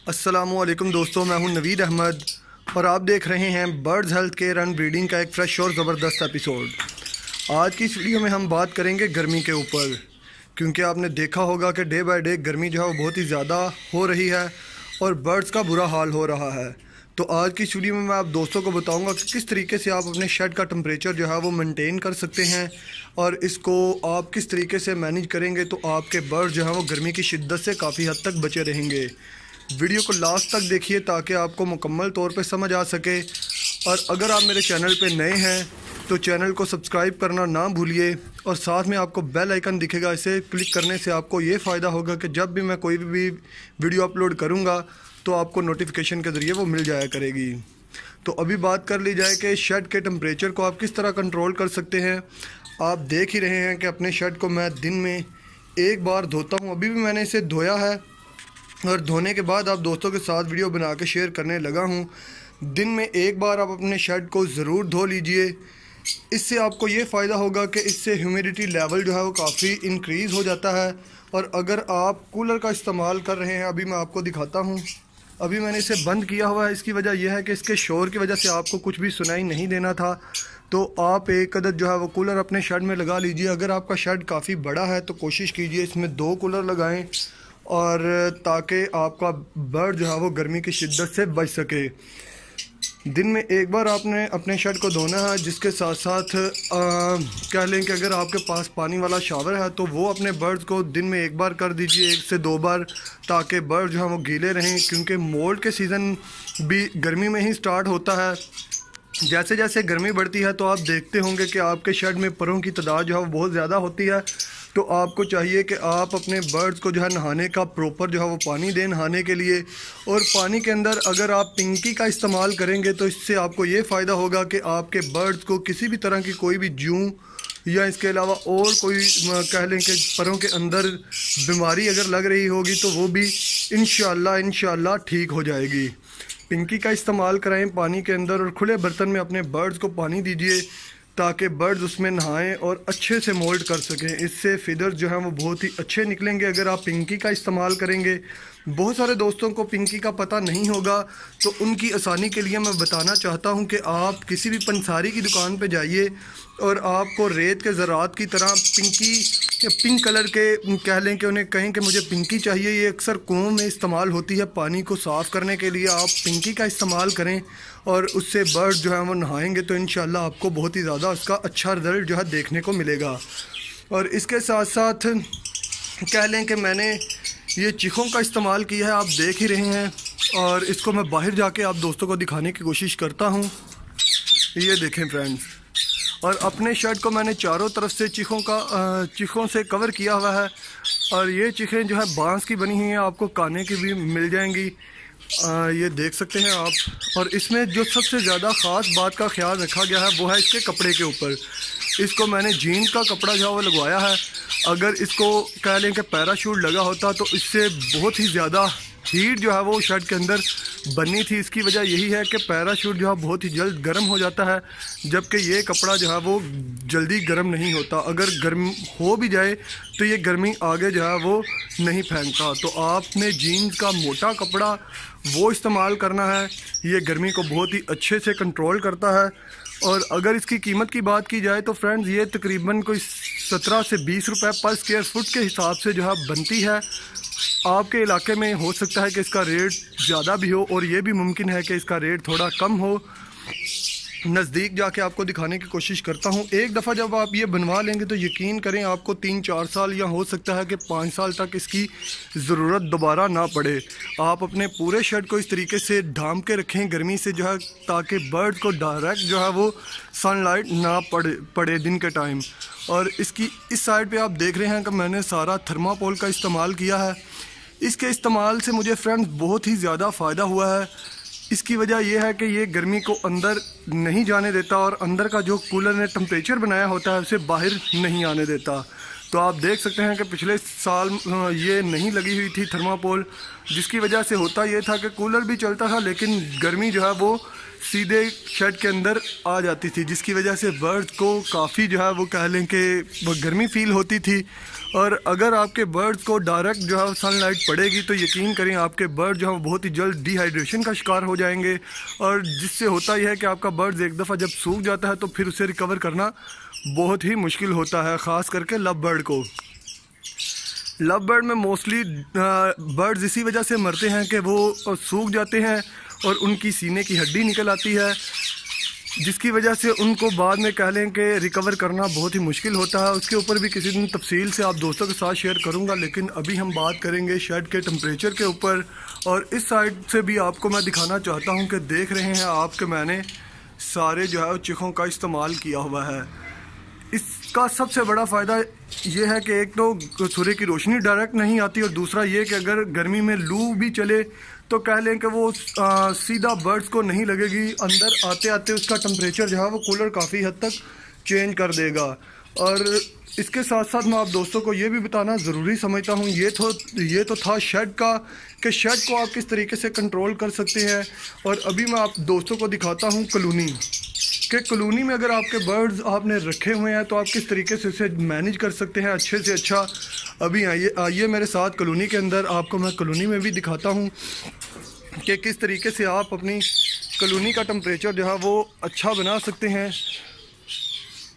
السلام علیکم دوستوں، میں ہوں نوید احمد اور آپ دیکھ رہے ہیں birds health care and breeding کا ایک فریش اور زبردست ایپیسوڈ۔ آج کی اس ویڈیو میں ہم بات کریں گے گرمی کے اوپر، کیونکہ آپ نے دیکھا ہوگا کہ ڈے بائی ڈے گرمی جو ہے وہ بہت ہی زیادہ ہو رہی ہے اور برڈز کا برا حال ہو رہا ہے۔ تو آج کی اس ویڈیو میں آپ دوستوں کو بتاؤں گا کہ کس طریقے سے آپ اپنے شیڈ کا ٹمپریچر جو ہے وہ مینٹین کر سکتے ہیں اور اس کو آپ کس طریقے سے مینیج کریں گے تو آپ کے برڈ جو ہیں وہ گرمی کی شدت سے کافی حد تک بچے رہیں گے۔ ویڈیو کو لاسٹ تک دیکھیے تاکہ آپ کو مکمل طور پہ سمجھ آ سکے، اور اگر آپ میرے چینل پہ نئے ہیں تو چینل کو سبسکرائب کرنا نہ بھولیے، اور ساتھ میں آپ کو بیل آئیکن دکھے گا، اسے کلک کرنے سے آپ کو یہ فائدہ ہوگا کہ جب بھی میں کوئی بھی ویڈیو اپلوڈ کروں گا تو آپ کو نوٹیفیکیشن کے ذریعے وہ مل جایا کرے گی۔ تو ابھی بات کر لی جائے کہ شیڈ کے ٹمپریچر کو آپ کس طرح کنٹرول کر سکتے ہیں۔ آپ دیکھ ہی رہے ہیں کہ اپنے شیڈ کو میں دن میں ایک بار دھوتا ہوں، ابھی بھی میں نے اسے دھویا ہے اور دھونے کے بعد آپ دوستوں کے ساتھ ویڈیو بنا کے شیئر کرنے لگا ہوں۔ دن میں ایک بار آپ اپنے شیڈ کو ضرور دھو لیجئے، اس سے آپ کو یہ فائدہ ہوگا کہ اس سے ہیومیڈیٹی لیول جو ہے وہ کافی انکریز ہو جاتا ہے۔ اور اگر آپ کولر کا استعمال کر رہے ہیں، ابھی میں آپ کو دکھاتا ہوں، ابھی میں نے اسے بند کیا ہوا ہے، اس کی وجہ یہ ہے کہ اس کے شور کی وجہ سے آپ کو کچھ بھی سنائی نہیں دینا تھا۔ تو آپ ایک عدد جو ہے وہ کولر اپنے شیڈ میں لگا لیجئے۔ اگر آپ کا شیڈ کافی بڑا ہے تو کوشش کیجئے اس میں 2 کولر لگائیں، اور تاکہ آپ کا برڈ جو ہے وہ گرمی کی شدت سے بچ سکے۔ دن میں ایک بار آپ نے اپنے شیڈ کو دھونا ہے، جس کے ساتھ ساتھ کہہ لیں کہ اگر آپ کے پاس پانی والا شاور ہے تو وہ اپنے برڈز کو دن میں ایک بار کر دیجئے، 1 سے 2 بار، تاکہ برڈ جو ہیں وہ گیلے رہیں، کیونکہ مولڈ کے سیزن بھی گرمی میں ہی سٹارٹ ہوتا ہے۔ جیسے جیسے گرمی بڑھتی ہے تو آپ دیکھتے ہوں گے کہ آپ کے شیڈ میں پروں کی تعداد جو ہے وہ بہت زیادہ ہوتی ہے۔ تو آپ کو چاہیے کہ آپ اپنے برڈز کو جو ہے نہانے کا پروپر جو ہے وہ پانی دیں نہانے کے لیے، اور پانی کے اندر اگر آپ پنکی کا استعمال کریں گے تو اس سے آپ کو یہ فائدہ ہوگا کہ آپ کے برڈز کو کسی بھی طرح کی کوئی بھی جوں یا اس کے علاوہ اور کوئی کہہ لیں کہ پروں کے اندر بیماری اگر لگ رہی ہوگی تو وہ بھی انشاءاللہ ٹھیک ہو جائے گی۔ پنکی کا استعمال کرائیں پانی کے اندر، اور کھلے برتن میں اپنے برڈز کو پانی دیجیے تاکہ برڈز اس میں نہائیں اور اچھے سے مولڈ کر سکیں۔ اس سے فیدرز جو ہیں وہ بہت ہی اچھے نکلیں گے اگر آپ پنکی کا استعمال کریں گے۔ بہت سارے دوستوں کو پنکی کا پتہ نہیں ہوگا، تو ان کی آسانی کے لیے میں بتانا چاہتا ہوں کہ آپ کسی بھی پنساری کی دکان پہ جائیے اور آپ کو ریت کے ذرات کی طرح پنک کلر کے کہہ لیں کہ انہیں کہیں کہ مجھے پنکی چاہیے، یہ اکثر کنووں میں استعمال ہوتی ہے پانی کو صاف کرنے کے لیے۔ آپ پنکی کا استعمال کریں اور اس سے برڈ جو ہیں وہ نہائیں گے تو انشاءاللہ آپ کو بہت ہی زیادہ اس کا اچھا رزلٹ جو ہے دیکھنے کو ملے گا۔ اور اس کے ساتھ ساتھ کہہ لیں کہ میں نے یہ چیکھوں کا استعمال کیا ہے، آپ دیکھ ہی رہے ہیں، اور اس کو میں باہر جا کے آپ دوستوں کو دکھانے کی کوشش کرتا ہوں۔ یہ دیکھیں فرینڈز، اور اپنے شیڈ کو میں نے چاروں طرف سے چیکھوں سے کور کیا ہوا ہے، اور یہ چیکھیں جو ہے بانس کی بنی ہوئی ہیں، آپ کو کانے کی بھی مل جائیں گی، یہ دیکھ سکتے ہیں آپ۔ اور اس میں جو سب سے زیادہ خاص بات کا خیال رکھا گیا ہے وہ ہے اس کے کپڑے کے اوپر۔ اس کو میں نے جینز کا کپڑا جو ہے وہ لگوایا ہے، اگر اس کو کہہ لیں کہ پیراشوٹ لگا ہوتا تو اس سے بہت ہی زیادہ ہیٹ جو ہے وہ شیڈ کے اندر بننی تھی۔ اس کی وجہ یہی ہے کہ پیراشوٹ جو ہے بہت ہی جلد گرم ہو جاتا ہے، جبکہ یہ کپڑا جو ہے وہ جلدی گرم نہیں ہوتا۔ اگر گرم ہو بھی جائے تو یہ گرمی آگے جو ہے وہ نہیں پھینکتا۔ تو آپ نے جینز کا موٹا کپڑا وہ استعمال کرنا ہے، یہ گرمی کو بہت ہی اچھے سے کنٹرول کرتا ہے۔ اور اگر اس کی قیمت کی بات کی جائے تو فرینڈز یہ تقریباً کوئی 17 سے 20 روپے پر اسکوائر فٹ کے حساب سے جو ہے بنتی ہے۔ آپ کے علاقے میں ہو سکتا ہے کہ اس کا ریٹ زیادہ بھی ہو، اور یہ بھی ممکن ہے کہ اس کا ریٹ تھوڑا کم ہو۔ نزدیک جا کے آپ کو دکھانے کی کوشش کرتا ہوں۔ ایک دفعہ جب آپ یہ بنوا لیں گے تو یقین کریں آپ کو 3-4 سال یا ہو سکتا ہے کہ 5 سال تک اس کی ضرورت دوبارہ نہ پڑے۔ آپ اپنے پورے شیڈ کو اس طریقے سے ڈھانپ کے رکھیں گرمی سے جو ہے، تاکہ برڈ کو ڈائریکٹ جو ہے وہ سن لائٹ نہ پڑے دن کے ٹائم۔ اور اس کی اس سائڈ پہ آپ دیکھ رہے ہیں کہ میں نے سارا تھرماپول کا استعمال کیا ہے۔ اس کے استعمال سے مجھے فرینڈز بہت ہی زیادہ فائدہ ہوا ہے۔ اس کی وجہ یہ ہے کہ یہ گرمی کو اندر نہیں جانے دیتا، اور اندر کا جو کولر نے ٹمپریچر بنایا ہوتا ہے اسے باہر نہیں آنے دیتا۔ تو آپ دیکھ سکتے ہیں کہ پچھلے سال یہ نہیں لگی ہوئی تھی تھرماپول، جس کی وجہ سے ہوتا یہ تھا کہ کولر بھی چلتا تھا لیکن گرمی جو ہے وہ سیدھے شیڈ کے اندر آ جاتی تھی، جس کی وجہ سے برڈ کو کافی جو ہے وہ کہہ لیں کہ وہ گرمی فیل ہوتی تھی۔ اور اگر آپ کے برڈز کو ڈائریکٹ جو ہے سن لائٹ پڑے گی تو یقین کریں آپ کے برڈ جو ہے بہت ہی جلد ڈی ہائیڈریشن کا شکار ہو جائیں گے، اور جس سے ہوتا یہ ہے کہ آپ کا برڈز ایک دفعہ جب سوکھ جاتا ہے تو پھر اسے ریکور کرنا بہت ہی مشکل ہوتا ہے، خاص کر کے لو برڈ کو۔ لو برڈ میں موسٹلی برڈز اسی وجہ سے مرتے ہیں کہ وہ سوکھ جاتے ہیں اور ان کی سینے کی ہڈی نکل آتی ہے، جس کی وجہ سے ان کو بعد میں کہہ لیں کہ ریکور کرنا بہت ہی مشکل ہوتا ہے۔ اس کے اوپر بھی کسی دن تفصیل سے آپ دوستوں کے ساتھ شیئر کروں گا، لیکن ابھی ہم بات کریں گے شیڈ کے ٹمپریچر کے اوپر۔ اور اس سائڈ سے بھی آپ کو میں دکھانا چاہتا ہوں کہ دیکھ رہے ہیں آپ کہ میں نے سارے جو ہے چیکھوں کا استعمال کیا ہوا ہے۔ اس کا سب سے بڑا فائدہ یہ ہے کہ ایک تو سورج کی روشنی ڈائریکٹ نہیں آتی، اور دوسرا یہ کہ اگر گرمی میں لو بھی چلے تو کہہ لیں کہ وہ سیدھا برڈز کو نہیں لگے گی، اندر آتے آتے اس کا ٹمپریچر جو ہے وہ کولر کافی حد تک چینج کر دے گا۔ اور اس کے ساتھ ساتھ میں آپ دوستوں کو یہ بھی بتانا ضروری سمجھتا ہوں، یہ تو تھا شیڈ کا، کہ شیڈ کو آپ کس طریقے سے کنٹرول کر سکتے ہیں۔ اور ابھی میں آپ دوستوں کو دکھاتا ہوں کالونی، کہ کالونی میں اگر آپ کے برڈز آپ نے رکھے ہوئے ہیں تو آپ کس طریقے سے اسے مینیج کر سکتے ہیں اچھے سے اچھا۔ ابھی آئیے میرے ساتھ کالونی کے اندر، آپ کو میں کالونی میں بھی دکھاتا ہوں کہ کس طریقے سے آپ اپنی کالونی کا ٹمپریچر جو ہے وہ اچھا بنا سکتے ہیں۔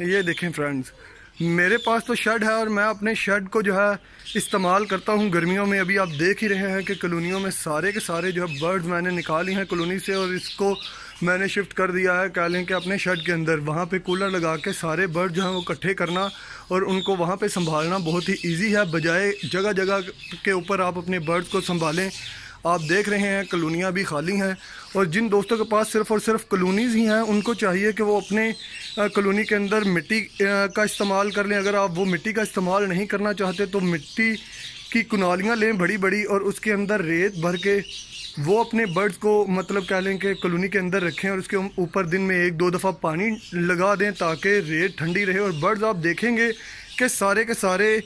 یہ دیکھیں فرینڈز، میرے پاس تو شیڈ ہے اور میں اپنے شیڈ کو جو ہے استعمال کرتا ہوں گرمیوں میں۔ ابھی آپ دیکھ ہی رہے ہیں کہ کالونیوں میں سارے کے سارے جو ہے برڈز میں نے نکالی ہیں کالونی سے، اور اس کو میں نے شفٹ کر دیا ہے کہہ لیں کہ اپنے شیڈ کے اندر۔ وہاں پہ کولر لگا کے سارے برڈ جو ہیں وہ اکٹھے کرنا اور ان کو وہاں پہ سنبھالنا بہت ہی ایزی ہے، بجائے جگہ جگہ کے اوپر آپ اپنے برڈز کو سنبھالیں۔ آپ دیکھ رہے ہیں کالونیاں بھی خالی ہیں، اور جن دوستوں کے پاس صرف اور صرف کالونیز ہی ہیں ان کو چاہیے کہ وہ اپنے کالونی کے اندر مٹی کا استعمال کر لیں۔ اگر آپ وہ مٹی کا استعمال نہیں کرنا چاہتے تو مٹی کی کنالیاں لیں بڑی بڑی، اور اس کے اندر ریت بھر کے وہ اپنے برڈز کو مطلب کہہ لیں کہ کالونی کے اندر رکھیں، اور اس کے اوپر دن میں 1-2 دفعہ پانی لگا دیں تاکہ ریت ٹھنڈی رہے، اور برڈز آپ دیکھیں گے کہ سارے کے سارے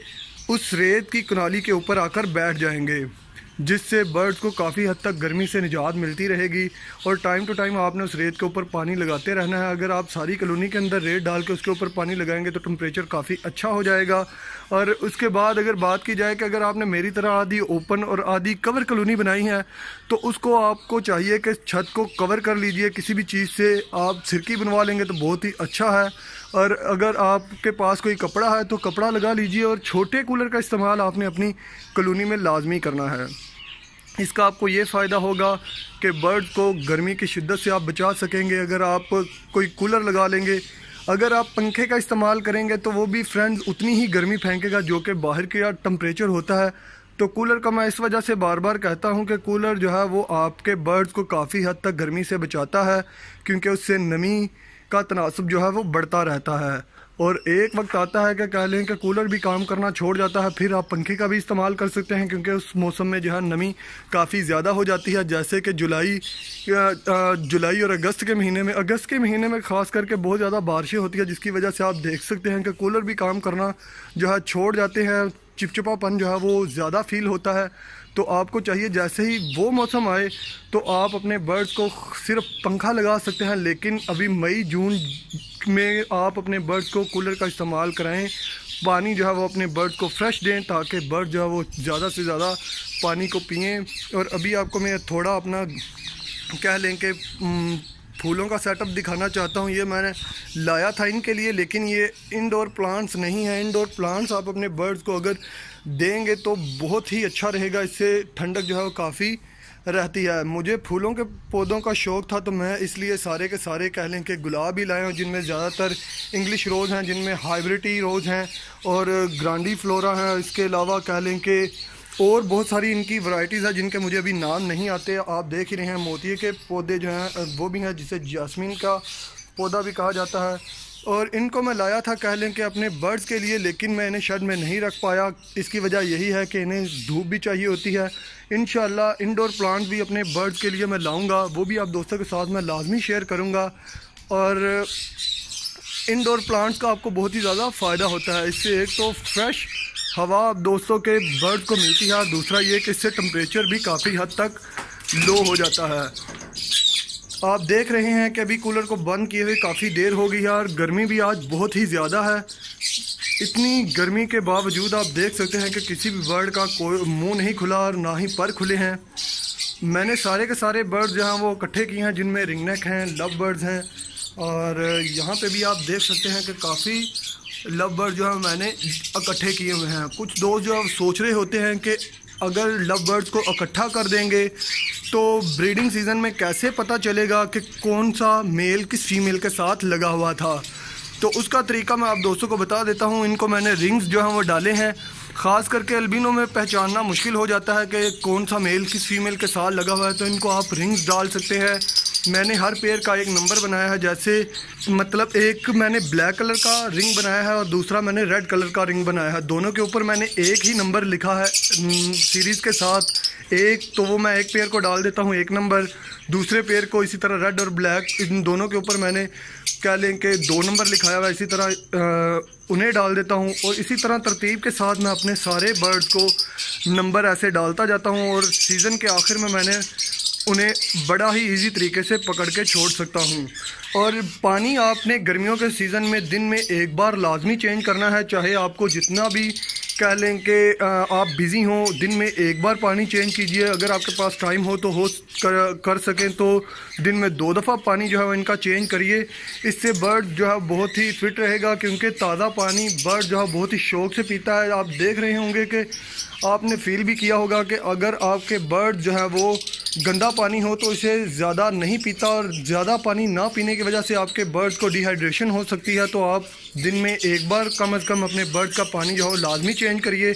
اس ریت کی کنالی کے اوپر آ کر بیٹھ جائیں گے، جس سے برڈز کو کافی حد تک گرمی سے نجات ملتی رہے گی۔ اور ٹائم ٹو ٹائم آپ نے اس ریت کے اوپر پانی لگاتے رہنا ہے۔ اگر آپ ساری کالونی کے اندر ریت ڈال کے اس کے اوپر پانی لگائیں گے تو ٹمپریچر کافی اچھا ہو جائے گا۔ اور اس کے بعد اگر بات کی جائے کہ اگر آپ نے میری طرح آدھی اوپن اور آدھی کور کالونی بنائی ہے تو اس کو آپ کو چاہیے کہ چھت کو کور کر لیجئے کسی بھی چیز سے، آپ سرکی بنوا لیں گے تو بہت ہی اچھا ہے۔ اور اگر آپ کے پاس کوئی کپڑا ہے تو کپڑا لگا لیجئے، اور چھوٹے کولر کا استعمال آپ نے اپنی کالونی میں لازمی کرنا ہے۔ اس کا آپ کو یہ فائدہ ہوگا کہ برڈ کو گرمی کی شدت سے آپ بچا سکیں گے اگر آپ کوئی کولر لگا لیں گے۔ اگر آپ پنکھے کا استعمال کریں گے تو وہ بھی فرینڈز اتنی ہی گرمی پھینکے گا جو کہ باہر کا ٹمپریچر ہوتا ہے۔ تو کولر کا میں اس وجہ سے بار بار کہتا ہوں کہ کولر جو ہے وہ آپ کے برڈز کو کافی حد تک گرمی سے بچاتا ہے، کیونکہ اس سے نمی کا تناسب جو ہے وہ بڑھتا رہتا ہے۔ اور ایک وقت آتا ہے کہ کہہ لیں کہ کولر بھی کام کرنا چھوڑ جاتا ہے، پھر آپ پنکھے کا بھی استعمال کر سکتے ہیں، کیونکہ اس موسم میں جو ہے نمی کافی زیادہ ہو جاتی ہے، جیسے کہ جولائی اور اگست کے مہینے میں خاص کر کے بہت زیادہ بارشیں ہوتی ہیں، جس کی وجہ سے آپ دیکھ سکتے ہیں کہ کولر بھی کام کرنا جو ہے چھوڑ جاتے ہیں، چپچپا پن جو ہے وہ زیادہ فیل ہوتا ہے۔ تو آپ کو چاہیے جیسے ہی وہ موسم آئے تو آپ اپنے برڈز کو صرف پنکھا لگا سکتے ہیں، لیکن ابھی مئی جون میں آپ اپنے برڈز کو کولر کا استعمال کرائیں۔ پانی جو ہے وہ اپنے برڈز کو فریش دیں تاکہ برڈ جو ہے وہ زیادہ سے زیادہ پانی کو پئیں۔ اور ابھی آپ کو میں تھوڑا اپنا کہہ لیں کہ پھولوں کا سیٹ اپ دکھانا چاہتا ہوں۔ یہ میں نے لایا تھا ان کے لیے، لیکن یہ انڈور پلانٹس نہیں ہیں۔ انڈور پلانٹس آپ اپنے برڈز کو اگر دیں گے تو بہت ہی اچھا رہے گا، اس سے ٹھنڈک جو ہے وہ کافی رہتی ہے۔ مجھے پھولوں کے پودوں کا شوق تھا تو میں اس لیے سارے کے سارے کہہ لیں کہ گلاب ہی لائے ہوں، جن میں زیادہ تر انگلش روز ہیں، جن میں ہائیبریڈی روز ہیں اور گرانڈی فلورا ہیں۔ اس کے علاوہ کہہ لیں کہ اور بہت ساری ان کی ورائٹیز ہیں جن کے مجھے ابھی نام نہیں آتے۔ آپ دیکھ ہی رہے ہیں موتیے کے پودے جو ہیں وہ بھی ہیں، جسے جاسمین کا پودا بھی کہا جاتا ہے۔ اور ان کو میں لایا تھا کہہ لیں کہ اپنے برڈز کے لیے، لیکن میں انہیں شیڈ میں نہیں رکھ پایا۔ اس کی وجہ یہی ہے کہ انہیں دھوپ بھی چاہیے ہوتی ہے۔ انشاءاللہ انڈور پلانٹ بھی اپنے برڈز کے لیے میں لاؤں گا، وہ بھی آپ دوستوں کے ساتھ میں لازمی شیئر کروں گا۔ اور انڈور پلانٹس کا آپ کو بہت ہی زیادہ فائدہ ہوتا ہے، اس سے ایک تو فریش ہوا دوستوں کے برڈ کو ملتی ہے، دوسرا یہ کہ اس سے ٹمپریچر بھی کافی حد تک لو ہو جاتا ہے۔ آپ دیکھ رہے ہیں کہ ابھی کولر کو بند کیے ہوئے کافی دیر ہو گئی ہے اور گرمی بھی آج بہت ہی زیادہ ہے۔ اتنی گرمی کے باوجود آپ دیکھ سکتے ہیں کہ کسی بھی برڈ کا کوئی منہ نہیں کھلا اور نہ ہی پر کھلے ہیں۔ میں نے سارے کے سارے برڈ جو ہیں وہ اکٹھے کیے ہیں، جن میں رنگ نیک ہیں، لو برڈز ہیں، اور یہاں پہ بھی آپ دیکھ سکتے ہیں کہ کافی لو برڈ جو ہے میں نے اکٹھے کیے ہوئے ہیں۔ کچھ دوست جو سوچ رہے ہوتے ہیں کہ اگر لو برڈز کو اکٹھا کر دیں گے تو بریڈنگ سیزن میں کیسے پتہ چلے گا کہ کون سا میل کس فیمیل کے ساتھ لگا ہوا تھا، تو اس کا طریقہ میں آپ دوستوں کو بتا دیتا ہوں۔ ان کو میں نے رنگز جو ہیں وہ ڈالے ہیں، خاص کر کے البینوں میں پہچاننا مشکل ہو جاتا ہے کہ کون سا میل کس فیمیل کے ساتھ لگا ہوا ہے، تو ان کو آپ رنگز ڈال سکتے ہیں۔ میں نے ہر پیئر کا ایک نمبر بنایا ہے، جیسے مطلب ایک میں نے بلیک کلر کا رنگ بنایا ہے اور دوسرا میں نے ریڈ کلر کا رنگ بنایا ہے۔ دونوں کے اوپر میں نے ایک ہی نمبر لکھا ہے سیریز کے ساتھ ایک، تو وہ میں ایک پیئر کو ڈال دیتا ہوں ایک نمبر، دوسرے پیئر کو اسی طرح ریڈ اور بلیک، ان دونوں کے اوپر میں نے کہہ لیں کہ 2 نمبر لکھایا ہوا ہے، اسی طرح انہیں ڈال دیتا ہوں، اور اسی طرح ترتیب کے ساتھ میں اپنے سارے برڈز کو نمبر ایسے ڈالتا جاتا ہوں، اور سیزن کے آخر میں نے انہیں بڑا ہی ایزی طریقے سے پکڑ کے چھوڑ سکتا ہوں۔ اور پانی آپ نے گرمیوں کے سیزن میں دن میں ایک بار لازمی چینج کرنا ہے، چاہے آپ کو جتنا بھی کہہ لیں کہ آپ بزی ہوں، دن میں ایک بار پانی چینج کیجئے۔ اگر آپ کے پاس ٹائم ہو تو کر سکیں تو دن میں 2 دفعہ پانی جو ہے وہ ان کا چینج کریے، اس سے برڈ جو ہے بہت ہی فٹ رہے گا، کیونکہ تازہ پانی برڈ جو ہے بہت ہی شوق سے پیتا ہے۔ آپ دیکھ رہے ہوں گے کہ آپ نے فیل بھی کیا ہوگا کہ اگر آپ کے برڈ جو ہے وہ گندا پانی ہو تو اسے زیادہ نہیں پیتا، اور زیادہ پانی نہ پینے کی وجہ سے آپ کے برڈز کو ڈی ہائیڈریشن ہو سکتی ہے، تو آپ دن میں ایک بار کم از کم اپنے برڈ کا پانی جو ہے لازمی چینج کریے،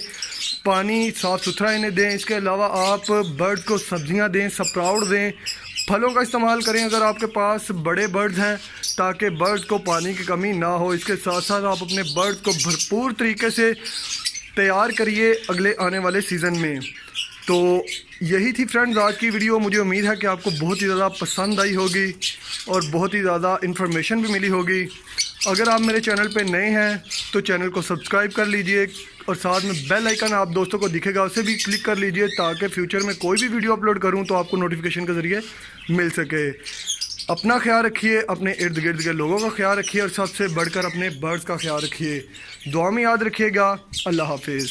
پانی صاف ستھرا انہیں دیں۔ اس کے علاوہ آپ برڈ کو سبزیاں دیں، سپراؤٹ دیں، پھلوں کا استعمال کریں اگر آپ کے پاس بڑے برڈز ہیں، تاکہ برڈز کو پانی کی کمی نہ ہو۔ اس کے ساتھ ساتھ آپ اپنے برڈز کو بھرپور طریقے سے تیار کریے اگلے آنے والے سیزن میں۔ تو یہی تھی فرینڈز آج کی ویڈیو، مجھے امید ہے کہ آپ کو بہت ہی زیادہ پسند آئی ہوگی اور بہت ہی زیادہ انفارمیشن بھی ملی ہوگی۔ اگر آپ میرے چینل پہ نئے ہیں تو چینل کو سبسکرائب کر لیجئے، اور ساتھ میں بیل آئیکن آپ دوستوں کو دکھے گا اسے بھی کلک کر لیجئے، تاکہ فیوچر میں کوئی بھی ویڈیو اپلوڈ کروں تو آپ کو نوٹیفیکیشن کے ذریعے مل سکے۔ اپنا خیال رکھیے، اپنے ارد گرد کے لوگوں کا خیال رکھیے، اور سب سے بڑھ کر اپنے برڈز کا خیال رکھیے۔ دعا میں یاد رکھیے گا۔ اللہ حافظ۔